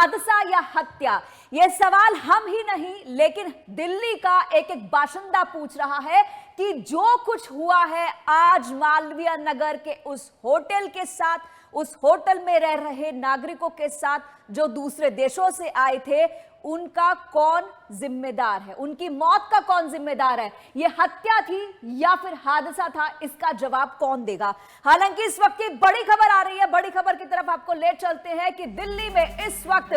हादसा या हत्या, यह सवाल हम ही नहीं लेकिन दिल्ली का एक एक बाशिंदा पूछ रहा है कि जो कुछ हुआ है आज मालवीय नगर के उस होटल के साथ, उस होटल में रह रहे नागरिकों के साथ जो दूसरे देशों से आए थे, उनका कौन जिम्मेदार है, उनकी मौत का कौन जिम्मेदार है? यह हत्या थी या फिर हादसा था, इसका जवाब कौन देगा? हालांकि इस वक्त की बड़ी खबर आ रही है, बड़ी खबर की तरफ आपको ले चलते हैं कि दिल्ली में इस वक्त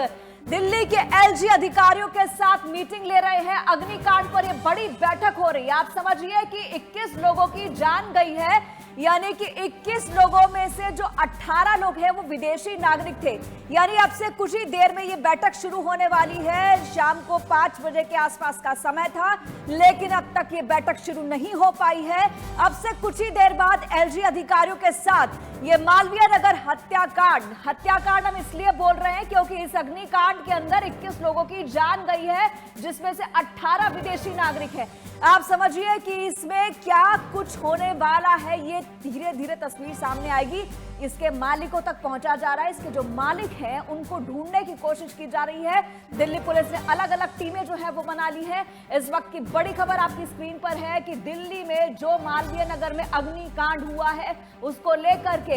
दिल्ली के एलजी अधिकारियों के साथ मीटिंग ले रहे हैं। अग्निकांड पर यह बड़ी बैठक हो रही है। आप समझिए कि 21 लोगों की जान गई है, यानी कि 21 लोगों में से जो 18 लोग हैं वो विदेशी नागरिक थे। यानी अब से कुछ ही देर में ये बैठक शुरू होने वाली है। शाम को 5 बजे के आसपास का समय था, लेकिन अब तक ये बैठक शुरू नहीं हो पाई है। अब से कुछ ही देर बाद एलजी अधिकारियों के साथ ये मालवीय नगर हत्याकांड हम इसलिए बोल रहे हैं क्योंकि इस अग्निकांड के अंदर 21 लोगों की जान गई है, जिसमें से 18 विदेशी नागरिक हैं। आप समझिए कि इसमें क्या कुछ होने वाला है, ये धीरे धीरे तस्वीर सामने आएगी। इसके मालिकों तक पहुंचा जा रहा है, इसके जो मालिक हैं उनको ढूंढने की कोशिश की जा रही है। दिल्ली पुलिस ने अलग अलग टीमें जो है वो बना ली है। इस वक्त की बड़ी खबर आपकी स्क्रीन पर है कि दिल्ली में जो मालवीय नगर में अग्निकांड हुआ है उसको लेकर के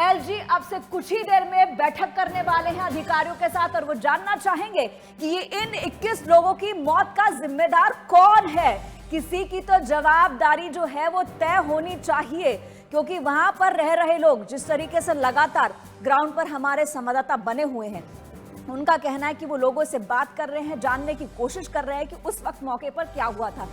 एलजी अब से कुछ ही देर में बैठक करने वाले हैं अधिकारियों के साथ, और वो जानना चाहेंगे कि ये इन 21 लोगों की मौत का जिम्मेदार कौन है। किसी की तो जवाबदारी जो है वो तय होनी चाहिए, क्योंकि वहां पर रह रहे लोग जिस तरीके से लगातार ग्राउंड पर हमारे संवाददाता बने हुए हैं, उनका कहना है कि वो लोगों से बात कर रहे हैं, जानने की कोशिश कर रहे हैं कि उस वक्त मौके पर क्या हुआ था।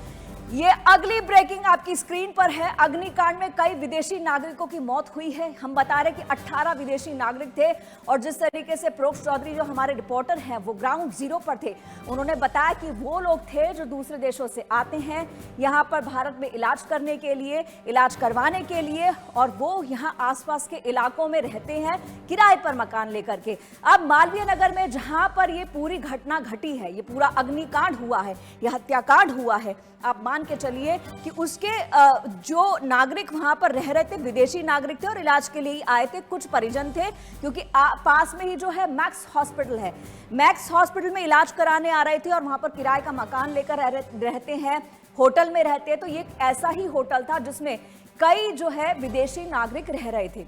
ये अगली ब्रेकिंग आपकी स्क्रीन पर है। अग्निकांड में कई विदेशी नागरिकों की मौत हुई है। हम बता रहे कि 18 विदेशी नागरिक थे, और जिस तरीके से प्रोक्ष चौधरी जो हमारे रिपोर्टर हैं वो ग्राउंड जीरो पर थे, उन्होंने बताया कि वो लोग थे जो दूसरे देशों से आते हैं यहाँ पर भारत में इलाज करने के लिए, इलाज करवाने के लिए, और वो यहाँ आसपास के इलाकों में रहते हैं किराए पर मकान लेकर के। अब मालवीय नगर में जहाँ पर ये पूरी घटना घटी है, ये पूरा अग्निकांड हुआ है, यह हत्याकांड हुआ है, आप मान के चलिए कि उसके जो नागरिक वहां पर रह रहे थे विदेशी नागरिक थे और इलाज के लिए आए थे, कुछ परिजन थे, क्योंकि पास में ही जो है मैक्स हॉस्पिटल है, मैक्स हॉस्पिटल में इलाज कराने आ रहे थे और वहां पर किराए का मकान लेकर रहते हैं, होटल में रहते हैं। तो ये ऐसा ही होटल था जिसमें कई जो है विदेशी नागरिक रह रहे थे,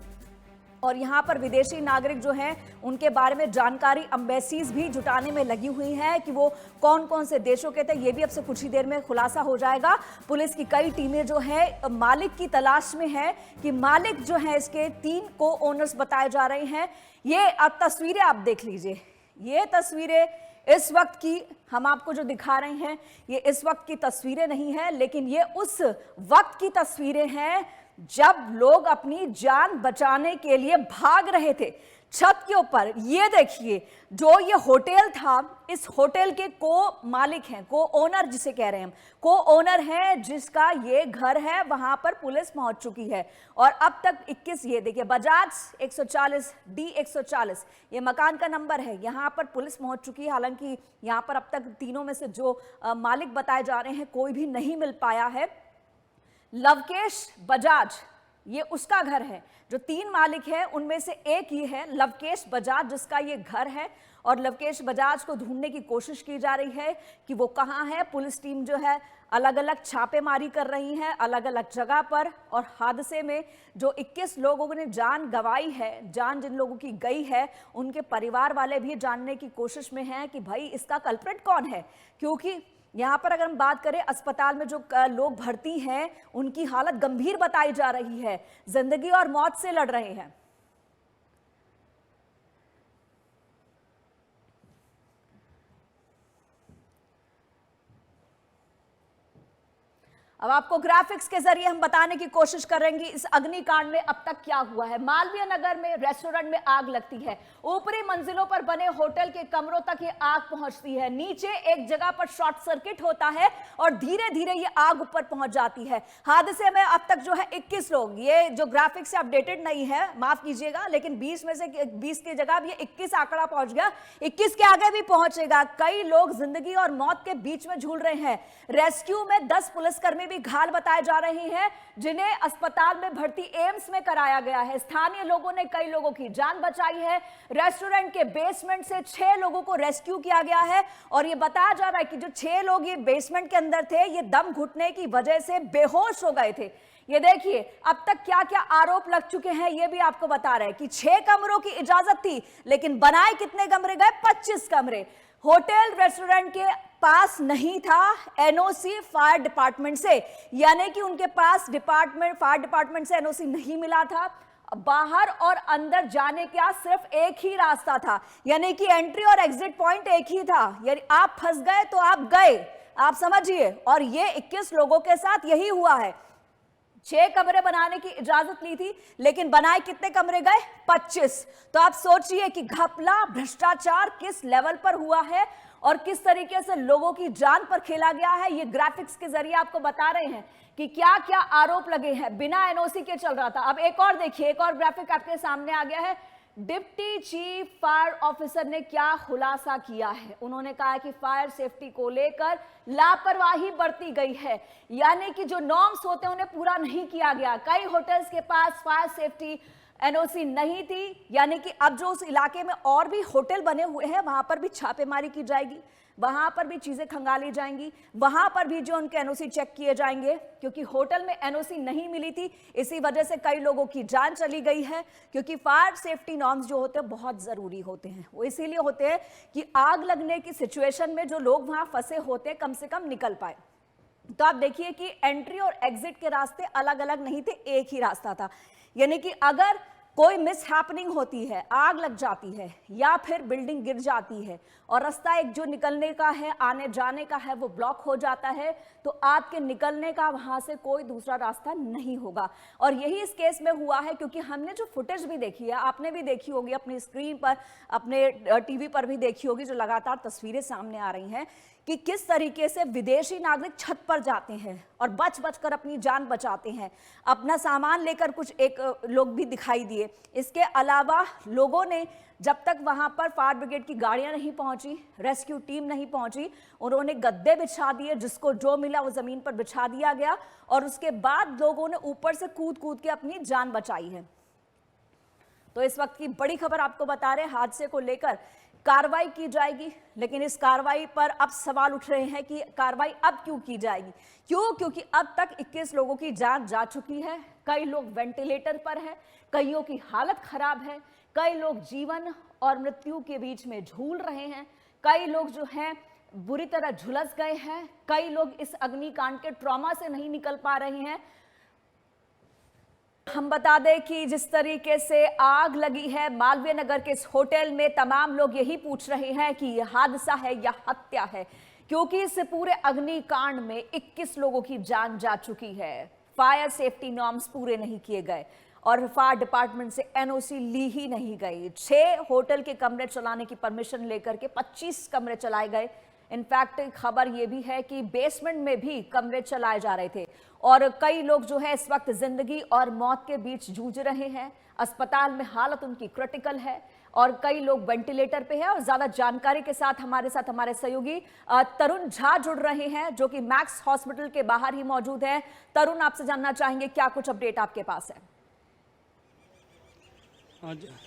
और यहाँ पर विदेशी नागरिक जो हैं उनके बारे में जानकारी एम्बेसीज भी जुटाने में लगी हुई हैं कि वो कौन कौन से देशों के थे। ये भी अब से कुछ ही देर में खुलासा हो जाएगा। पुलिस की कई टीमें जो है मालिक की तलाश में है कि मालिक जो है इसके 3 को ओनर्स बताए जा रहे हैं। ये अब तस्वीरें आप देख लीजिए, ये तस्वीरें इस वक्त की हम आपको जो दिखा रहे हैं, ये इस वक्त की तस्वीरें नहीं है, लेकिन ये उस वक्त की तस्वीरें हैं जब लोग अपनी जान बचाने के लिए भाग रहे थे छत के ऊपर। ये देखिए, जो ये होटल था, इस होटल के को मालिक हैं, को ओनर जिसे कह रहे हैं हम, को ओनर हैं जिसका ये घर है, वहां पर पुलिस पहुंच चुकी है। और अब तक 21, ये देखिए बजाज 140 D140 ये मकान का नंबर है, यहां पर पुलिस पहुंच चुकी है। हालांकि यहां पर अब तक तीनों में से जो मालिक बताए जा रहे हैं कोई भी नहीं मिल पाया है। लवकेश बजाज ये उसका घर है, जो 3 मालिक हैं उनमें से एक ही है लवकेश बजाज जिसका ये घर है, और लवकेश बजाज को ढूंढने की कोशिश की जा रही है कि वो कहाँ है। पुलिस टीम जो है अलग अलग छापेमारी कर रही है अलग अलग जगह पर, और हादसे में जो 21 लोगों ने जान गंवाई है, जान जिन लोगों की गई है, उनके परिवार वाले भी जानने की कोशिश में हैं कि भाई इसका कल्प्रिट कौन है। क्योंकि यहाँ पर अगर हम बात करें, अस्पताल में जो लोग भर्ती हैं उनकी हालत गंभीर बताई जा रही है, जिंदगी और मौत से लड़ रहे हैं। अब आपको ग्राफिक्स के जरिए हम बताने की कोशिश करेंगे इस अग्निकांड में अब तक क्या हुआ है। मालवीय नगर में रेस्टोरेंट में आग लगती है, ऊपरी मंजिलों पर बने होटल के कमरों तक ये आग पहुंचती है, नीचे एक जगह पर शॉर्ट सर्किट होता है और धीरे धीरे ये आग ऊपर पहुंच जाती है। हादसे में अब तक जो है 21 लोग, ये जो ग्राफिक्स से अपडेटेड नहीं है माफ कीजिएगा, लेकिन 20 में से 20 की जगह ये 21 आंकड़ा पहुंच गया, 21 के आगे भी पहुंचेगा। कई लोग जिंदगी और मौत के बीच में झूल रहे हैं। रेस्क्यू में 10 पुलिसकर्मी भी घायल बताए जा रहे हैं, जिन्हें अस्पताल में भर्ती एम्स में कराया गया है। स्थानीय लोगों ने कई लोगों की जान बचाई है। रेस्टोरेंट के बेसमेंट से 6 लोगों को रेस्क्यू किया गया है और ये बताया जा रहा है कि जो 6 लोग ये बेसमेंट के अंदर थे, ये दम घुटने की वजह से बेहोश हो गए थे। ये देखिए अब तक क्या क्या आरोप लग चुके हैं, ये भी आपको बता रहे हैं कि 6 कमरों की इजाजत थी, लेकिन बनाए कितने कमरे गए? 25 कमरे। होटल रेस्टोरेंट के पास नहीं था एनओसी फायर डिपार्टमेंट से, यानी कि उनके पास फायर डिपार्टमेंट से एनओसी नहीं मिला था। बाहर और अंदर जाने का सिर्फ एक ही रास्ता था, यानी कि एंट्री और एग्जिट पॉइंट एक ही था। यानी आप फंस गए तो आप गए, आप समझिए। और ये 21 लोगों के साथ यही हुआ है। 6 कमरे बनाने की इजाजत ली थी, लेकिन बनाए कितने कमरे गए? 25। तो आप सोचिए कि घपला, भ्रष्टाचार किस लेवल पर हुआ है और किस तरीके से लोगों की जान पर खेला गया है। ये ग्राफिक्स के जरिए आपको बता रहे हैं कि क्या क्या आरोप लगे हैं। बिना एनओसी के चल रहा था। अब एक और देखिए, एक और ग्राफिक आपके सामने आ गया है। डिप्टी चीफ फायर ऑफिसर ने क्या खुलासा किया है? उन्होंने कहा है कि फायर सेफ्टी को लेकर लापरवाही बरती गई है, यानी कि जो नॉर्म्स होते हैं उन्हें पूरा नहीं किया गया। कई होटल्स के पास फायर सेफ्टी एनओसी नहीं थी, यानी कि अब जो उस इलाके में और भी होटल बने हुए हैं वहां पर भी छापेमारी की जाएगी, वहां पर भी चीजें खंगाली जाएंगी, वहां पर भी जो उनके एनओसी चेक किए जाएंगे, क्योंकि होटल में एनओसी नहीं मिली थी। इसी वजह से कई लोगों की जान चली गई है, क्योंकि फायर सेफ्टी नॉर्म्स जो होते हैं बहुत जरूरी होते हैं। वो इसीलिए होते हैं कि आग लगने की सिचुएशन में जो लोग वहां फंसे होते हैं कम से कम निकल पाए। तो आप देखिए कि एंट्री और एग्जिट के रास्ते अलग अलग नहीं थे, एक ही रास्ता था। यानी कि अगर कोई मिस हैपनिंग होती है, आग लग जाती है या फिर बिल्डिंग गिर जाती है और रास्ता एक जो निकलने का है, आने जाने का है, वो ब्लॉक हो जाता है, तो आपके निकलने का वहां से कोई दूसरा रास्ता नहीं होगा। और यही इस केस में हुआ है, क्योंकि हमने जो फुटेज भी देखी है, आपने भी देखी होगी अपनी स्क्रीन पर, अपने टीवी पर भी देखी होगी, जो लगातार तस्वीरें सामने आ रही हैं कि किस तरीके से विदेशी नागरिक छत पर जाते हैं और बच कर अपनी जान बचाते हैं। अपना सामान लेकर कुछ एक लोग भी दिखाई दिए। इसके अलावा लोगों ने, जब तक वहां पर फायर ब्रिगेड की गाड़ियां नहीं पहुंची, रेस्क्यू टीम नहीं पहुंची, उन्होंने गद्दे बिछा दिए, जिसको जो मिला वो जमीन पर बिछा दिया गया और उसके बाद लोगों ने ऊपर से कूद के अपनी जान बचाई है। तो इस वक्त की बड़ी खबर आपको बता रहे हैं, हादसे को लेकर कार्रवाई की जाएगी, लेकिन इस कार्रवाई पर अब सवाल उठ रहे हैं कि कार्रवाई अब क्यों की जाएगी? क्योंकि अब तक 21 लोगों की जान जा चुकी है। कई लोग वेंटिलेटर पर है, कईयों की हालत खराब है, कई लोग जीवन और मृत्यु के बीच में झूल रहे हैं, कई लोग जो हैं बुरी तरह झुलस गए हैं, कई लोग इस अग्निकांड के ट्रॉमा से नहीं निकल पा रहे हैं। हम बता दें कि जिस तरीके से आग लगी है मालवीय नगर के इस होटल में, तमाम लोग यही पूछ रहे हैं कि यह हादसा है या हत्या है, क्योंकि इस पूरे अग्निकांड में 21 लोगों की जान जा चुकी है। फायर सेफ्टी नॉर्म्स पूरे नहीं किए गए और फायर डिपार्टमेंट से एनओसी ली ही नहीं गई। 6 होटल के कमरे चलाने की परमिशन लेकर के 25 कमरे चलाए गए। इनफैक्ट खबर यह भी है कि बेसमेंट में भी कमरे चलाए जा रहे थे और कई लोग जो है इस वक्त जिंदगी और मौत के बीच जूझ रहे हैं। अस्पताल में हालत उनकी क्रिटिकल है और कई लोग वेंटिलेटर पे हैं। और ज्यादा जानकारी के साथ हमारे सहयोगी तरुण झा जुड़ रहे हैं, जो कि मैक्स हॉस्पिटल के बाहर ही मौजूद हैं। तरुण, आपसे जानना चाहेंगे क्या कुछ अपडेट आपके पास है?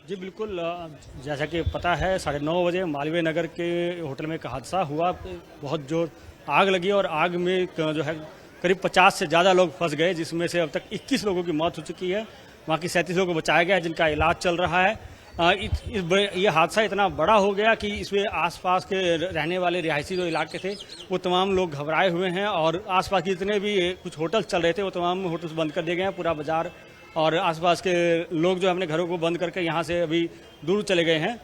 जी बिल्कुल, जैसा कि पता है 9:30 बजे मालवीय नगर के होटल में एक हादसा हुआ। बहुत जोर आग लगी और आग में जो है करीब 50 से ज़्यादा लोग फंस गए, जिसमें से अब तक 21 लोगों की मौत हो चुकी है। वहाँ की 37 लोगों को बचाया गया है, जिनका इलाज चल रहा है। ये हादसा इतना बड़ा हो गया कि इसमें आसपास के रहने वाले रिहायशी जो इलाके थे वो तमाम लोग घबराए हुए हैं और आसपास के जितने भी कुछ होटल चल रहे थे वो तमाम होटल्स बंद कर दिए गए हैं। पूरा बाजार और आसपास के लोग जो अपने घरों को बंद करके यहाँ से अभी दूर चले गए हैं।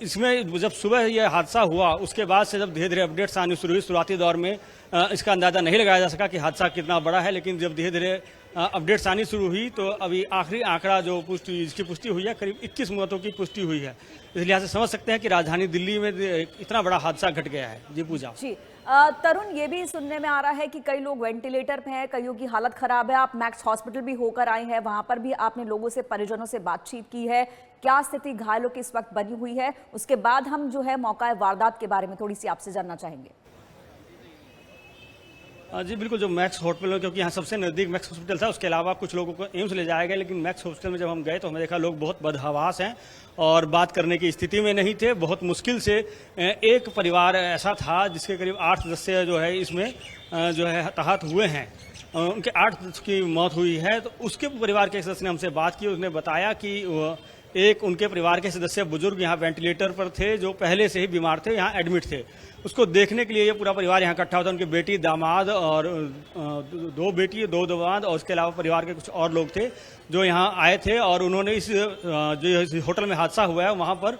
इसमें जब सुबह यह हादसा हुआ उसके बाद से जब धीरे धीरे अपडेट्स आनी शुरू हुई, शुरुआती दौर में इसका अंदाज़ा नहीं लगाया जा सका कि हादसा कितना बड़ा है, लेकिन जब धीरे धीरे अपडेट्स आनी शुरू हुई तो अभी आखिरी आंकड़ा जो इसकी पुष्टि हुई है, करीब 21 मौतों की पुष्टि हुई है। इस लिहाज से समझ सकते हैं कि राजधानी दिल्ली में इतना बड़ा हादसा घट गया है। जी पूजा। जी तरुण, ये भी सुनने में आ रहा है कि कई लोग वेंटिलेटर पे हैं, कईयों की हालत खराब है। आप मैक्स हॉस्पिटल भी होकर आए हैं, वहां पर भी आपने लोगों से, परिजनों से बातचीत की है। क्या स्थिति घायलों की इस वक्त बनी हुई है? उसके बाद हम जो है मौका वारदात के बारे में थोड़ी सी आपसे जानना चाहेंगे। जी बिल्कुल, जो मैक्स हॉस्पिटल, क्योंकि यहाँ सबसे नज़दीक मैक्स हॉस्पिटल था, उसके अलावा कुछ लोगों को एम्स ले जाया गया, लेकिन मैक्स हॉस्पिटल में जब हम गए तो हमें देखा लोग बहुत बदहवास हैं और बात करने की स्थिति में नहीं थे। बहुत मुश्किल से एक परिवार ऐसा था जिसके करीब 8 सदस्य जो है इसमें जो है हताहत हुए हैं, उनके 8 की मौत हुई है। तो उसके परिवार के सदस्य ने हमसे बात की, उसने बताया कि एक उनके परिवार के सदस्य बुजुर्ग यहाँ वेंटिलेटर पर थे, जो पहले से ही बीमार थे, यहाँ एडमिट थे। उसको देखने के लिए ये पूरा परिवार यहाँ इकट्ठा होता, उनकी बेटी, दामाद और 2 बेटी, 2 दामाद और उसके अलावा परिवार के कुछ और लोग थे जो यहाँ आए थे। और उन्होंने जो होटल में हादसा हुआ है वहाँ पर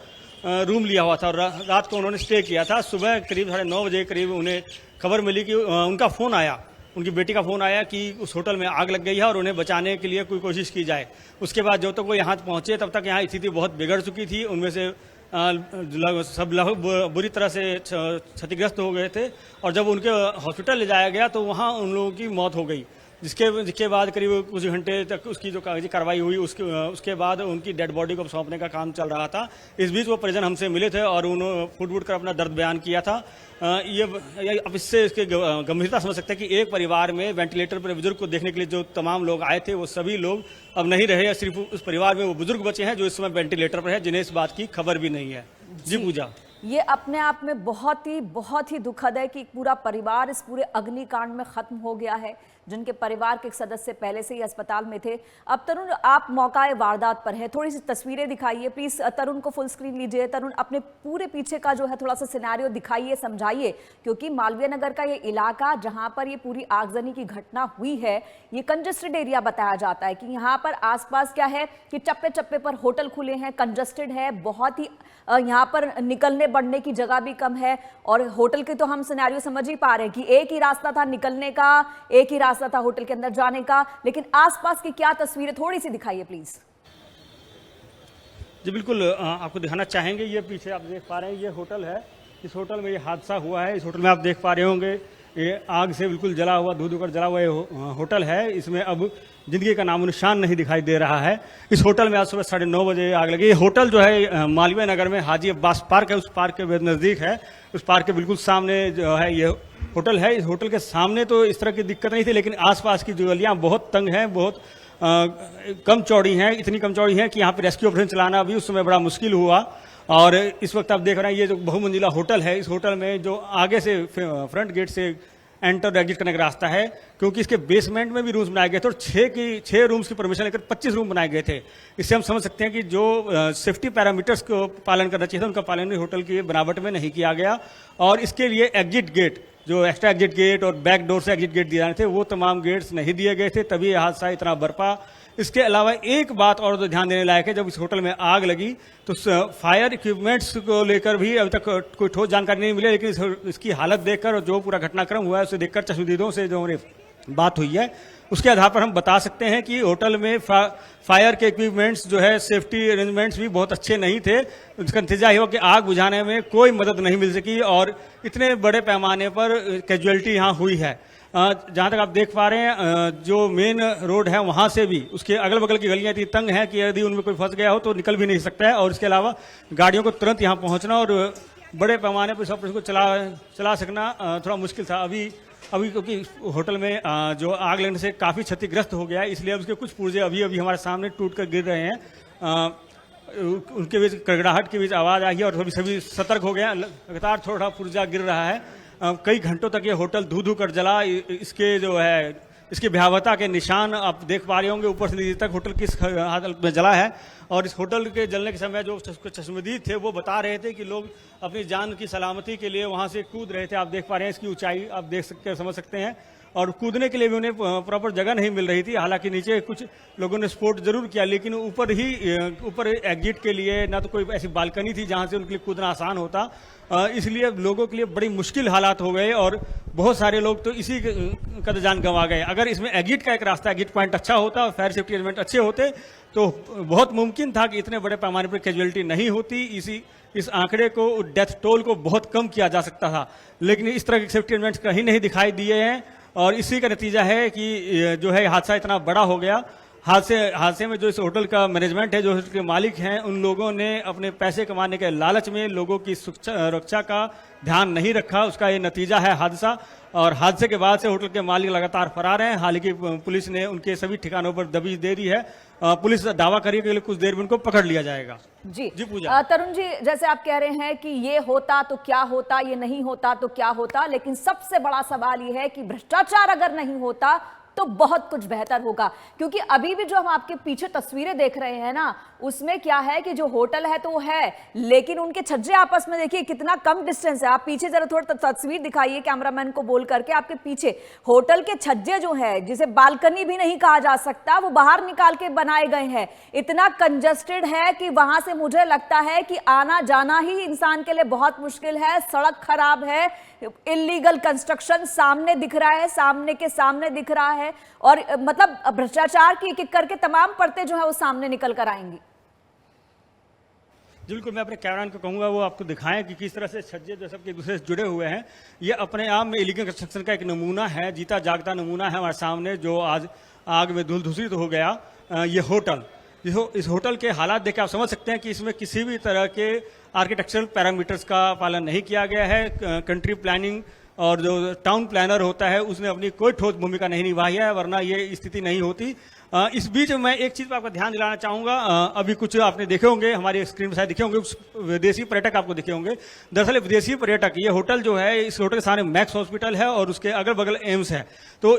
रूम लिया हुआ था और रात को उन्होंने स्टे किया था। सुबह करीब 9:30 बजे करीब उन्हें खबर मिली कि उनका फ़ोन आया, उनकी बेटी का फ़ोन आया कि उस होटल में आग लग गई है और उन्हें बचाने के लिए कोई कोशिश की जाए। उसके बाद जब तक वो यहाँ पहुँचे तब तक यहाँ स्थिति बहुत बिगड़ चुकी थी। उनमें से सब लगभग बुरी तरह से क्षतिग्रस्त हो गए थे और जब उनके हॉस्पिटल ले जाया गया तो वहाँ उन लोगों की मौत हो गई, जिसके बाद करीब कुछ घंटे तक उसकी जो कागजी कार्रवाई हुई उसके बाद उनकी डेड बॉडी को सौंपने का काम चल रहा था। इस बीच वो परिजन हमसे मिले थे और उन्होंने फुट कर अपना दर्द बयान किया था। अब इससे इसके गंभीरता समझ सकते हैं कि एक परिवार में वेंटिलेटर पर बुजुर्ग को देखने के लिए जो तमाम लोग आए थे वो सभी लोग अब नहीं रहे। सिर्फ उस परिवार में वो बुजुर्ग बचे हैं जो इस समय वेंटिलेटर पर है, जिन्हें इस बात की खबर भी नहीं है। जी पूजा, ये अपने आप में बहुत ही दुखद है कि पूरा परिवार इस पूरे अग्निकांड में खत्म हो गया है, जिनके परिवार के सदस्य पहले से ही अस्पताल में थे। अब तरुण, आप मौकाए वारदात पर है, थोड़ी सी तस्वीरें दिखाइए प्लीज। तरुण को फुल स्क्रीन लीजिए। तरुण, अपने पूरे पीछे का जो है थोड़ा सा सिनेरियो दिखाइए, समझाइए, क्योंकि मालवीय नगर का ये इलाका जहां पर ये पूरी आगजनी की घटना हुई है, ये कंजस्टेड एरिया बताया जाता है कि यहाँ पर आसपास क्या है कि चप्पे चप्पे पर होटल खुले हैं, कंजस्टेड है, बहुत ही यहाँ पर निकलने बढ़ने की जगह भी कम है। और होटल के तो हम सिनेरियो समझ ही पा रहे हैं कि एक ही रास्ता था निकलने का, एक ही रास्ता था होटल के अंदर जाने का, लेकिन आसपास की क्या तस्वीरें थोड़ी सी दिखाइए प्लीज। जी बिल्कुल, आपको दिखाना चाहेंगे। ये पीछे आप देख पा रहे हैं, ये होटल है, इस होटल में ये हादसा हुआ है। इस होटल में आप देख पा रहे होंगे ये आग से बिल्कुल जला हुआ, धू कर जला हुआ ये होटल है। इसमें अब जिंदगी का नामो निशान नहीं दिखाई दे रहा है। इस होटल में आज सुबह 9:30 बजे आग लगी। ये होटल जो है मालवीय नगर में हाजी अब्बास पार्क है, उस पार्क के नज़दीक है। उस पार्क के बिल्कुल सामने जो है ये होटल है। इस होटल के सामने तो इस तरह की दिक्कत नहीं थी, लेकिन आसपास की जो गलियाँ बहुत तंग हैं, बहुत कम चौड़ी हैं, इतनी कम चौड़ी हैं कि यहाँ पर रेस्क्यू ऑपरेशन चलाना भी उस समय बड़ा मुश्किल हुआ। और इस वक्त आप देख रहे हैं ये जो बहुमंजिला होटल है, इस होटल में जो आगे से फ्रंट गेट से एंटर और एग्जिट करने का रास्ता है, क्योंकि इसके बेसमेंट में भी रूम्स बनाए गए थे और 6 रूम्स की परमिशन लेकर 25 रूम बनाए गए थे। इससे हम समझ सकते हैं कि जो सेफ्टी पैरामीटर्स को पालन करना चाहिए था उनका पालन होटल की बनावट में नहीं किया गया। और इसके लिए एग्जिट गेट, जो एक्स्ट्रा एग्जिट गेट और बैक डोर से एग्जिट गेट दिए जाने थे, वो तमाम गेट्स नहीं दिए गए थे, तभी यह हादसा इतना बरपा। इसके अलावा एक बात और तो ध्यान देने लायक है, जब इस होटल में आग लगी तो फायर इक्विपमेंट्स को लेकर भी अभी तक कोई ठोस जानकारी नहीं मिली, लेकिन इसकी हालत देखकर और जो पूरा घटनाक्रम हुआ है उसे देखकर चश्मदीदों से जो हमारी बात हुई है उसके आधार पर हम बता सकते हैं कि होटल में फायर के इक्विपमेंट्स जो है, सेफ्टी अरेंजमेंट्स भी बहुत अच्छे नहीं थे। इसका नतीजा ये हो कि आग बुझाने में कोई मदद नहीं मिल सकी और इतने बड़े पैमाने पर कैजुअलिटी यहाँ हुई है। जहाँ तक आप देख पा रहे हैं, जो मेन रोड है वहाँ से भी उसके अगल बगल की गलियाँ इतनी तंग हैं कि यदि उनमें कोई फंस गया हो तो निकल भी नहीं सकता है। और इसके अलावा गाड़ियों को तुरंत यहाँ पहुँचना और बड़े पैमाने पर सब को चला सकना थोड़ा मुश्किल था। अभी क्योंकि होटल में जो आग लगने से काफ़ी क्षतिग्रस्त हो गया है, इसलिए उसके कुछ पुर्जे अभी हमारे सामने टूट कर गिर रहे हैं। उनके बीच कड़कड़ाहट के बीच आवाज़ आई है और सभी सतर्क हो गए हैं। लगातार थोड़ा पुर्जा गिर रहा है। कई घंटों तक ये होटल धू कर जला। इसके जो है इसकी भयावहता के निशान आप देख पा रहे होंगे, ऊपर से नीचे तक होटल किस हालत में जला है। और इस होटल के जलने के समय जो चश्मदीद थे वो बता रहे थे कि लोग अपनी जान की सलामती के लिए वहाँ से कूद रहे थे। आप देख पा रहे हैं इसकी ऊंचाई, आप देख सकते हैं, समझ सकते हैं। और कूदने के लिए भी उन्हें प्रॉपर जगह नहीं मिल रही थी। हालांकि नीचे कुछ लोगों ने स्पोर्ट जरूर किया, लेकिन ऊपर एग्जिट के लिए ना तो कोई ऐसी बालकनी थी जहां से उनके लिए कूदना आसान होता। इसलिए लोगों के लिए बड़ी मुश्किल हालात हो गए और बहुत सारे लोग तो इसी कदर जान गंवा गए। अगर इसमें एग्जिट का एक रास्ता, एग्जिट पॉइंट अच्छा होता और फायर सेफ्टी अरेंजमेंट अच्छे होते तो बहुत मुमकिन था कि इतने बड़े पैमाने पर कैजुअलिटी नहीं होती। इस आंकड़े को, डेथ टोल को बहुत कम किया जा सकता था, लेकिन इस तरह के सेफ्टी अरेंजमेंट्स कहीं नहीं दिखाई दिए हैं और इसी का नतीजा है कि जो है हादसा इतना बड़ा हो गया। हादसे में जो इस होटल का मैनेजमेंट है, जो इसके मालिक हैं, उन लोगों ने अपने पैसे कमाने के लालच में लोगों की सुरक्षा का ध्यान नहीं रखा। उसका ये नतीजा है हादसा। और हादसे के बाद से होटल के मालिक लगातार फरार हैं। हालांकि पुलिस ने उनके सभी ठिकानों पर दबिश दे दी है। पुलिस दावा करी कि कुछ देर में उनको पकड़ लिया जाएगा। जी पूजा। तरुण जी, जैसे आप कह रहे हैं कि ये होता तो क्या होता, ये नहीं होता तो क्या होता, लेकिन सबसे बड़ा सवाल ये है कि भ्रष्टाचार अगर नहीं होता तो बहुत कुछ बेहतर होगा। क्योंकि अभी भी जो हम आपके पीछे तस्वीरें देख रहे हैं ना, उसमें क्या है कि जो होटल है तो वो है, लेकिन उनके छज्जे आपस में देखिए कितना कम डिस्टेंस है। आप पीछे जरा थोड़ा तस्वीर दिखाइए कैमरामैन को बोल करके। आपके पीछे होटल के छज्जे जो है, जिसे बालकनी भी नहीं कहा जा सकता, वो बाहर निकाल के बनाए गए हैं। इतना कंजस्टेड है कि वहां से मुझे लगता है कि आना जाना ही इंसान के लिए बहुत मुश्किल है। सड़क खराब है, इलीगल कंस्ट्रक्शन सामने दिख रहा है, सामने के सामने दिख रहा है, और मतलब भ्रष्टाचार की एक एक करके तमाम परतें जो है वो सामने निकल कर आएंगी। बिल्कुल, मैं अपने कैमरामैन को कहूंगा वो आपको दिखाएं कि किस तरह से छज्जे जो सबके दूसरे से जुड़े हुए हैं। ये अपने आप में इलीगल कंस्ट्रक्शन का एक नमूना है, जीता जागता नमूना है हमारे सामने, जो आज आग में धूल-धूसरित हो गया। ये होटल, इस होटल के हालात देख के आप समझ सकते हैं कि इसमें किसी भी तरह के आर्किटेक्चरल पैरामीटर्स का पालन नहीं किया गया है। कंट्री प्लानिंग और जो टाउन प्लानर होता है उसने अपनी कोई ठोस भूमिका नहीं निभाई है, वरना ये स्थिति नहीं होती। इस बीच मैं एक चीज पर आपका ध्यान दिलाना चाहूंगा। अभी कुछ आपने देखे होंगे, हमारी स्क्रीन पर शायद दिखे होंगे, विदेशी पर्यटक आपको दिखे होंगे। दरअसल विदेशी पर्यटक, ये होटल जो है, इस होटल के सामने मैक्स हॉस्पिटल है और उसके अगल बगल एम्स है। तो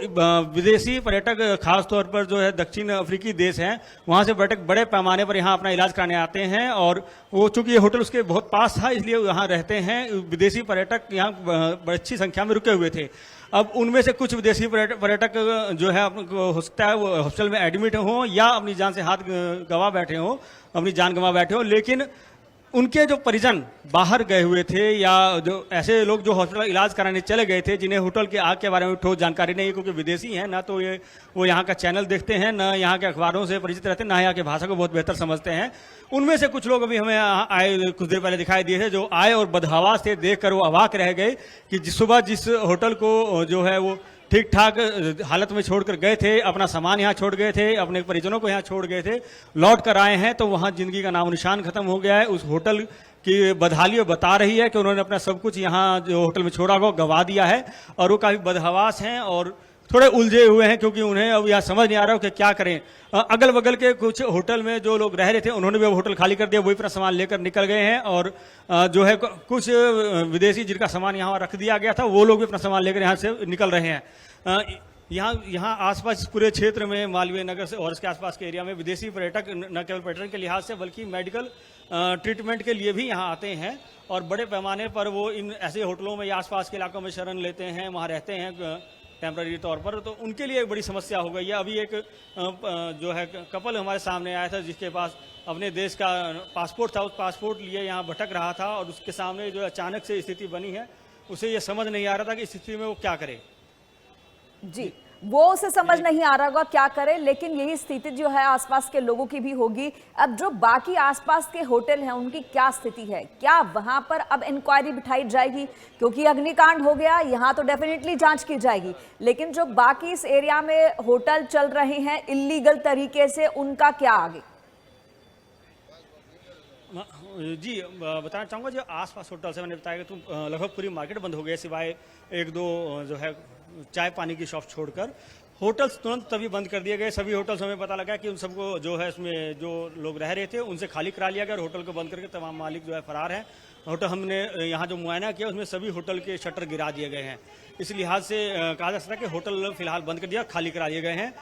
विदेशी पर्यटक खासतौर पर जो है दक्षिण अफ्रीकी देश हैं, वहां से पर्यटक बड़े पैमाने पर यहाँ अपना इलाज कराने आते हैं। और वो चूंकि ये होटल उसके बहुत पास था, इसलिए यहाँ रहते हैं विदेशी पर्यटक, यहाँ बड़ी अच्छी संख्या में रुके हुए थे। अब उनमें से कुछ विदेशी पर्यटक जो है हो सकता है वो हॉस्पिटल में एडमिट हो या अपनी जान से हाथ गंवा बैठे हो, अपनी जान गंवा बैठे हो, लेकिन उनके जो परिजन बाहर गए हुए थे या जो ऐसे लोग जो हॉस्पिटल इलाज कराने चले गए थे, जिन्हें होटल के आग के बारे में ठोस जानकारी नहीं है, क्योंकि विदेशी हैं, ना तो ये वो यहाँ का चैनल देखते हैं, ना यहाँ के अखबारों से परिचित रहते हैं, ना यहाँ की भाषा को बहुत बेहतर समझते हैं। उनमें से कुछ लोग अभी हमें आए, कुछ देर पहले दिखाई दिए थे, जो आए और बदहवास थे, देखकर वो अवाक रह गए कि सुबह जिस होटल को जो है वो ठीक ठाक हालत में छोड़कर गए थे, अपना सामान यहाँ छोड़ गए थे, अपने परिजनों को यहाँ छोड़ गए थे, लौट कर आए हैं तो वहाँ जिंदगी का नामो निशान खत्म हो गया है। उस होटल की बदहाली बता रही है कि उन्होंने अपना सब कुछ यहाँ जो होटल में छोड़ा वो गवा दिया है, और वो काफी बदहवास हैं और थोड़े उलझे हुए हैं, क्योंकि उन्हें अब यहाँ समझ नहीं आ रहा हो कि क्या करें। अगल बगल के कुछ होटल में जो लोग रह रहे थे उन्होंने भी अब होटल खाली कर दिया, वही अपना सामान लेकर निकल गए हैं। और जो है कुछ विदेशी जिनका सामान यहाँ रख दिया गया था, वो लोग भी अपना सामान लेकर यहाँ से निकल रहे हैं। यहाँ आसपास पूरे क्षेत्र में मालवीय नगर से और इसके आसपास के एरिया में विदेशी पर्यटक न केवल पर्यटन के लिहाज से बल्कि मेडिकल ट्रीटमेंट के लिए भी यहाँ आते हैं, और बड़े पैमाने पर वो इन ऐसे होटलों में या आसपास के इलाकों में शरण लेते हैं, वहाँ रहते हैं टेम्पररी तौर पर। तो उनके लिए एक बड़ी समस्या हो गई है। अभी एक जो है कपल हमारे सामने आया था, जिसके पास अपने देश का पासपोर्ट था, उस पासपोर्ट लिए यहाँ भटक रहा था, और उसके सामने जो अचानक से स्थिति बनी है, उसे ये समझ नहीं आ रहा था कि इस स्थिति में वो क्या करे। जी, वो उसे समझ नहीं आ रहा होगा क्या करे, लेकिन यही स्थिति जो है आसपास के लोगों की भी होगी। अब जो बाकी आसपास के होटल हैं उनकी क्या स्थिति है, क्या वहां पर अब इंक्वायरी बिठाई जाएगी? क्योंकि अग्निकांड हो गया, यहाँ तो डेफिनेटली जांच की जाएगी, लेकिन जो बाकी इस एरिया में होटल चल रहे हैं इलीगल तरीके से, उनका क्या आगे? जी, बताना चाहूँगा, जो आसपास होटल से मैंने बताया कि लगभग पूरी मार्केट बंद हो गई, सिवाय एक दो जो है चाय पानी की शॉप छोड़कर। होटल्स तुरंत तभी बंद कर दिए गए। सभी होटल्स हमें पता लगा कि उन सबको जो है इसमें जो लोग रह रहे थे उनसे खाली करा लिया गया, और होटल को बंद करके तमाम मालिक जो है फरार हैं। होटल हमने यहाँ जो मुआयना किया उसमें सभी होटल के शटर गिरा दिए गए हैं। इस लिहाज से कहा जा सकता है कि होटल फिलहाल बंद कर दिया, खाली करा दिए गए हैं।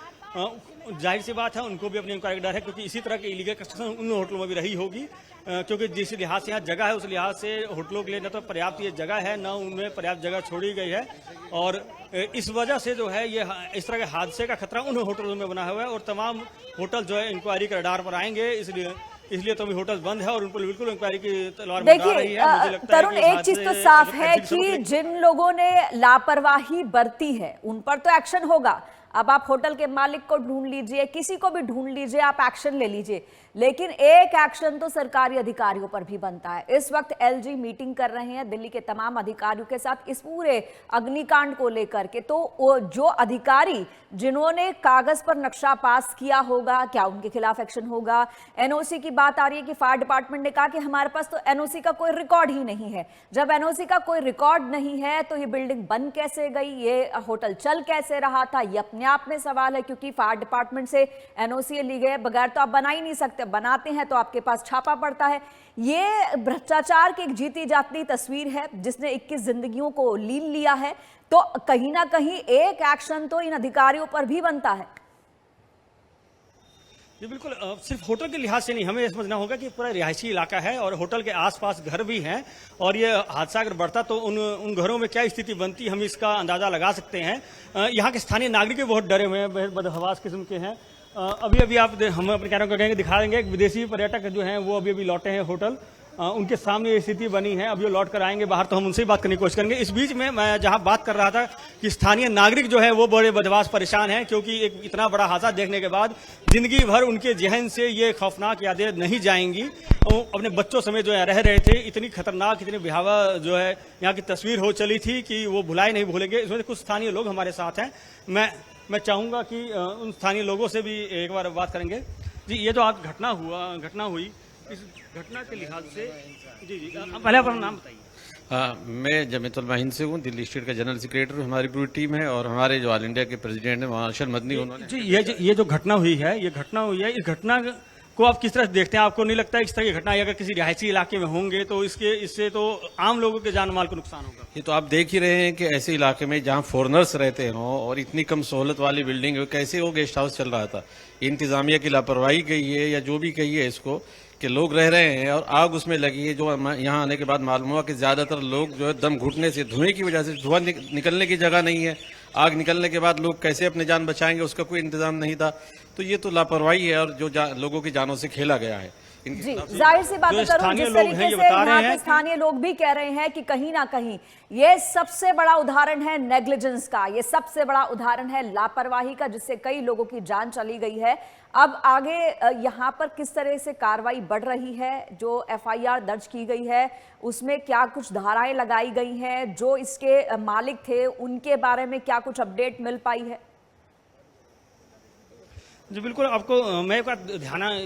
जाहिर सी बात है उनको भी अपनी इंक्वायरी का डर है, क्योंकि इसी तरह की इलीगल कंस्ट्रक्शन उन होटलों में भी रही होगी, क्योंकि जिस लिहाज से यहाँ जगह है उस लिहाज से होटलों के लिए न तो पर्याप्त ये जगह है, न उनमें पर्याप्त जगह छोड़ी गई है, और इस वजह से जो है ये इस तरह के हादसे का खतरा उन होटलों में बना हुआ है, और तमाम होटल जो है इंक्वायरी के रडार पर आएंगे। इसलिए तो अभी होटल बंद है और उन पर बिल्कुल इंक्वायरी की तलवार मंडरा रही है। मुझे लगता है तरुण, एक चीज तो साफ है कि जिन लोगों ने लापरवाही बरती है उन पर तो एक्शन होगा। अब आप होटल के मालिक को ढूंढ लीजिए, किसी को भी ढूंढ लीजिए, आप एक्शन ले लीजिए, लेकिन एक एक्शन तो सरकारी अधिकारियों पर भी बनता है। इस वक्त एलजी मीटिंग कर रहे हैं दिल्ली के तमाम अधिकारियों के साथ इस पूरे अग्निकांड को लेकर के। तो जो अधिकारी जिन्होंने कागज पर नक्शा पास किया होगा, क्या उनके खिलाफ एक्शन होगा? एनओसी की बात आ रही है कि फायर डिपार्टमेंट ने कहा कि हमारे पास तो एनओसी का कोई रिकॉर्ड ही नहीं है। जब एनओसी का कोई रिकॉर्ड नहीं है तो ये बिल्डिंग बन कैसे गई, ये होटल चल कैसे रहा था, ये अपने आप में सवाल है, क्योंकि फायर डिपार्टमेंट से एनओसी ली गई बगैर तो आप बना ही नहीं सकते, बनाते हैं तो आपके पास छापा पड़ता है। ये भ्रष्टाचार की एक जीती जाती तस्वीर है जिसने 21 जिंदगियों को लीन लिया है। तो कहीं ना कहीं एक एक्शन तो इन अधिकारियों पर भी बनता है। जी बिल्कुल, सिर्फ होटल के लिहाज से नहीं, हमें समझना होगा कि पूरा रिहायशी इलाका है और होटल के आसपास घर भी हैं, और ये हादसा अगर बढ़ता तो उन घरों में क्या स्थिति बनती, हम इसका अंदाजा लगा सकते हैं। यहाँ के स्थानीय नागरिक भी बहुत डरे हुए हैं, बहुत बदहवास किस्म के हैं। अभी हम अपने कैमरे को कहेंगे, दिखा देंगे, एक विदेशी पर्यटक जो हैं वो अभी लौटे हैं होटल, उनके सामने ये स्थिति बनी है। अभी वो लौट कर आएंगे बाहर तो हम उनसे ही बात करने की कोशिश करेंगे। इस बीच में मैं जहां बात कर रहा था कि स्थानीय नागरिक जो है वो बड़े बदमाश परेशान हैं, क्योंकि एक इतना बड़ा हादसा देखने के बाद जिंदगी भर उनके जहन से ये खौफनाक यादें नहीं जाएंगी। वो अपने बच्चों समेत जो है रह रहे थे, इतनी खतरनाक, इतनी भयावह जो है यहाँ की तस्वीर हो चली थी कि वो भुलाए नहीं भूलेंगे। इसमें कुछ स्थानीय लोग हमारे साथ हैं, मैं चाहूंगा कि उन स्थानीय लोगों से भी एक बार बात करेंगे। जी, ये जो आज घटना हुई, इस घटना के लिहाज से जी पहले अपना नाम बताइए। हाँ, मैं जमीयतुल माहिन से हूँ, दिल्ली स्टेट का जनरल सेक्रेटरी हमारी पूरी टीम है, और हमारे जो ऑल इंडिया के प्रेसिडेंट हैं मार्शल मदनी, उन्होंने जी ये जो घटना हुई है, इस घटना को आप किस तरह से देखते हैं? आपको नहीं लगता है इस तरह की घटना अगर किसी रिहायशी इलाके में होंगे तो इससे तो आम लोगों के जान माल को नुकसान होगा? ये तो आप देख ही रहे हैं कि ऐसे इलाके में जहाँ फॉरेनर्स रहते हों और इतनी कम सहूलत वाली बिल्डिंग है, कैसे वो गेस्ट हाउस चल रहा था। इंतजामिया की लापरवाही कही है या जो भी कही है इसको, कि लोग रह रहे हैं और आग उसमें लगी है। जो यहाँ आने के बाद मालूम हुआ कि ज्यादातर लोग जो है दम घुटने से, धुएं की वजह से, धुआं निकलने की जगह नहीं है, आग निकलने के बाद लोग कैसे अपनी जान बचाएंगे उसका कोई इंतजाम नहीं था। तो ये तो लापरवाही है और जो लोगों की जानों से खेला गया है। जी, जाहिर सी बात है तरुण, जिस तरीके से यहाँ के स्थानीय लोग भी कह रहे हैं कि कहीं ना कहीं ये सबसे बड़ा उदाहरण है नेग्लिजेंस का, ये सबसे बड़ा उदाहरण है लापरवाही का, जिससे कई लोगों की जान चली गई है। अब आगे यहाँ पर किस तरह से कार्रवाई बढ़ रही है? जो एफआईआर दर्ज की गई है उसमें क्या कुछ धाराएं लगाई गई हैं? जो इसके मालिक थे उनके बारे में क्या कुछ अपडेट मिल पाई है? जी बिल्कुल, आपको मैं एक बार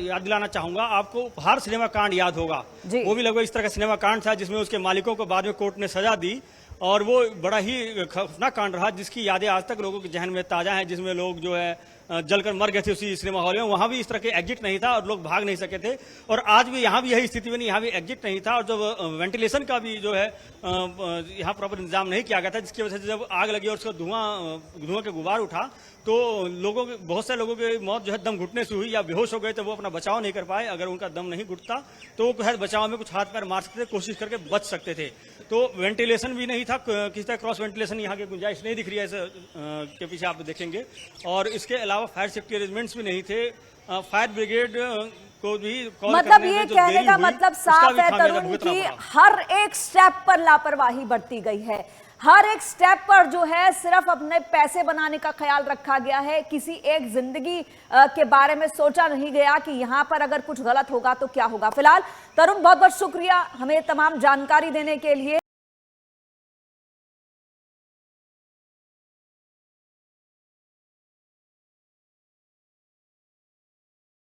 याद दिलाना चाहूंगा, आपको उपहार सिनेमा कांड याद होगा। वो भी लगभग इस तरह का सिनेमा कांड था जिसमें उसके मालिकों को बाद में कोर्ट ने सजा दी, और वो बड़ा ही खौफनाक कांड रहा जिसकी यादें आज तक लोगों के जहन में ताजा हैं, जिसमें लोग जो है जलकर मर गए थे उसी सिनेमा हॉल में। वहां भी इस तरह के एग्जिट नहीं था और लोग भाग नहीं सके थे, और आज भी यहाँ भी यही स्थिति बनी, यहाँ भी एग्जिट नहीं था, और जब वेंटिलेशन का भी जो है यहाँ प्रॉपर इंतजाम नहीं किया गया था, जिसकी वजह से जब आग लगी और उसका धुआं के गुबार उठा तो बहुत से लोगों की मौत जो है दम घुटने से हुई या बेहोश हो गए, तो वो अपना बचाव नहीं कर पाए। अगर उनका दम नहीं घुटता तो वो शायद बचाव में कुछ हाथ पैर मार सकते थे, कोशिश करके बच सकते थे। तो वेंटिलेशन भी नहीं था, किसी तरह क्रॉस वेंटिलेशन यहाँ की गुंजाइश नहीं दिख रही है के पीछे आप देखेंगे, और इसके अलावा फायर सेफ्टी अरेंजमेंट्स भी नहीं थे। फायर ब्रिगेड को भी मतलब ये कहने का मतलब साफ है तरुण कि हर एक स्टेप पर लापरवाही बढ़ती गई है, हर एक स्टेप पर जो है सिर्फ अपने पैसे बनाने का ख्याल रखा गया है, किसी एक जिंदगी के बारे में सोचा नहीं गया कि यहां पर अगर कुछ गलत होगा तो क्या होगा। फिलहाल तरुण, बहुत बहुत शुक्रिया हमें तमाम जानकारी देने के लिए।